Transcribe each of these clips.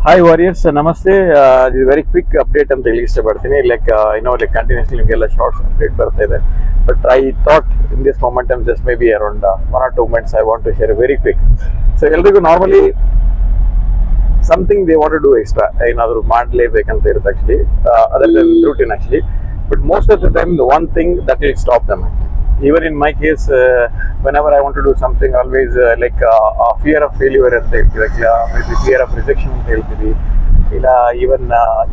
Hi warriors, namaste. This is very quick update ಅಂತ ಹೇಳಿ ಇಷ್ಟಪಡ್ತೀನಿ. Like continuously ನಿಮಗೆಲ್ಲ ಶಾರ್ಟ್ಸ್ ಅಪ್ಡೇಟ್ ಬರ್ತಾ ಇದೆ. But I thought in this momentum just maybe around 1 or 2 minutes I want to share very quick. So ಎಲ್ರಿಗೂ normally something they want to do extra ಏನಾದರೂ ಮಾಡಲೇಬೇಕಂತ ಇರುತ್ತೆ actually. Other than routine actually. But most of the time the one thing that will stop them. Even in my case, whenever I want to do something, always fear of failure ಅಂತ ಹೇಳ್ತೀವಿ, maybe fear of rejection ಅಂತ ಹೇಳ್ತೀವಿ, ಇಲ್ಲ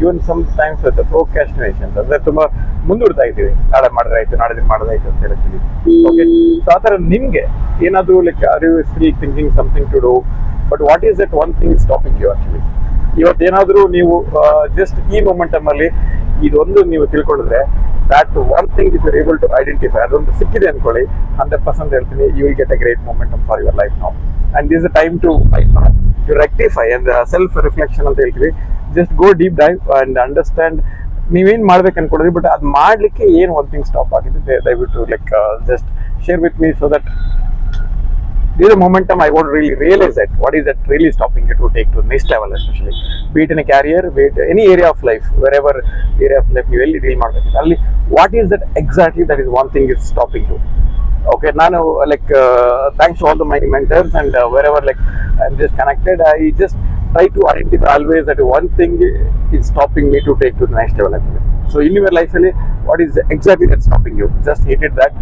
even sometimes procrastination ಅಂದ್ರೆ ತುಂಬಾ ಮುಂದೂಡ್ತಾ ಇದ್ದೀವಿ, ನಾಳೆ ಮಾಡಿದ್ರಾಯ್ತು ಮಾಡಿದ್ರಾಯ್ತು ಅಂತ ಹೇಳ್ತೀವಿ. ಓಕೆ, ಸೊ ಆ ಥರ ನಿಮಗೆ ಏನಾದರೂ are you still thinking something to do, but what is that one thing stopping you actually? ಇವತ್ತೇನಾದರೂ ನೀವು ಜಸ್ಟ್ ಈ ಮೊಮೆಂಟಮ್ ಅಲ್ಲಿ ಇದೊಂದು ನೀವು ತಿಳ್ಕೊಂಡಿದ್ರೆ, that one thing if you're able to identify, ಅದೊಂದು ಸಿಕ್ಕಿದೆ ಅನ್ಕೊಳ್ಳಿ, 100% ಹೇಳ್ತೀನಿ, you will get a great momentum for your life now. And this is the time to rectify and self reflection ಅಂತ ಹೇಳ್ತೀವಿ. Just go deep dive and understand ನೀವೇನ್ ಮಾಡ್ಬೇಕು ಅನ್ಕೊಂಡಿದ್ರಿ, but ಅದು ಮಾಡ್ಲಿಕ್ಕೆ ಏನು ಒಂದು ಥಿಂಗ್ ಸ್ಟಾಪ್ ಆಗಿದೆ, ದಯವಿಟ್ಟು just share with me so that this is a momentum I want to really realize that what is that really stopping you to take to the next level, especially be it in a career, be it any area of life, wherever area of life you really deal ಮಾಡಬೇಕು ಅಲ್ಲಿ what is that exactly that is one thing is stopping you. Okay, ನಾನು thanks to all the my mentors and wherever I'm just connected, I just try to identify always that one thing is stopping me to take to the next level actually. So in your life really, what is exactly that stopping you? Just hit it that.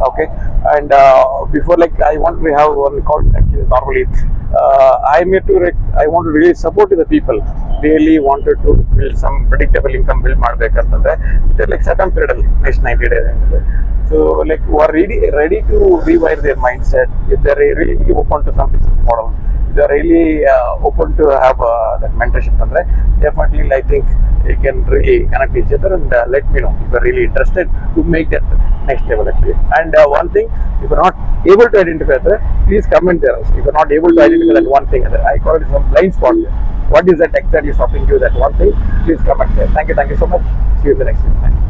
Okay, and before I want to have one call actually normally I'm here to I want to really support the people really wanted to build some predictable income build ಮಾಡಬೇಕಂತಂದ್ರೆ certain period ಅಲ್ಲಿ next 90 days so who are ready to rewire their mindset, if they are really open to some business models, if they are really open to have that mentorship andre definitely I think you can really connect each other and let me know if you are really interested to make that next level actually. And one thing, if you are not able to identify that, please comment there also. If you are not able to identify that one thing, I call it some blind spot there. What is that exactly stopping you, that one thing? Please comment there. Thank you so much. See you in the next video.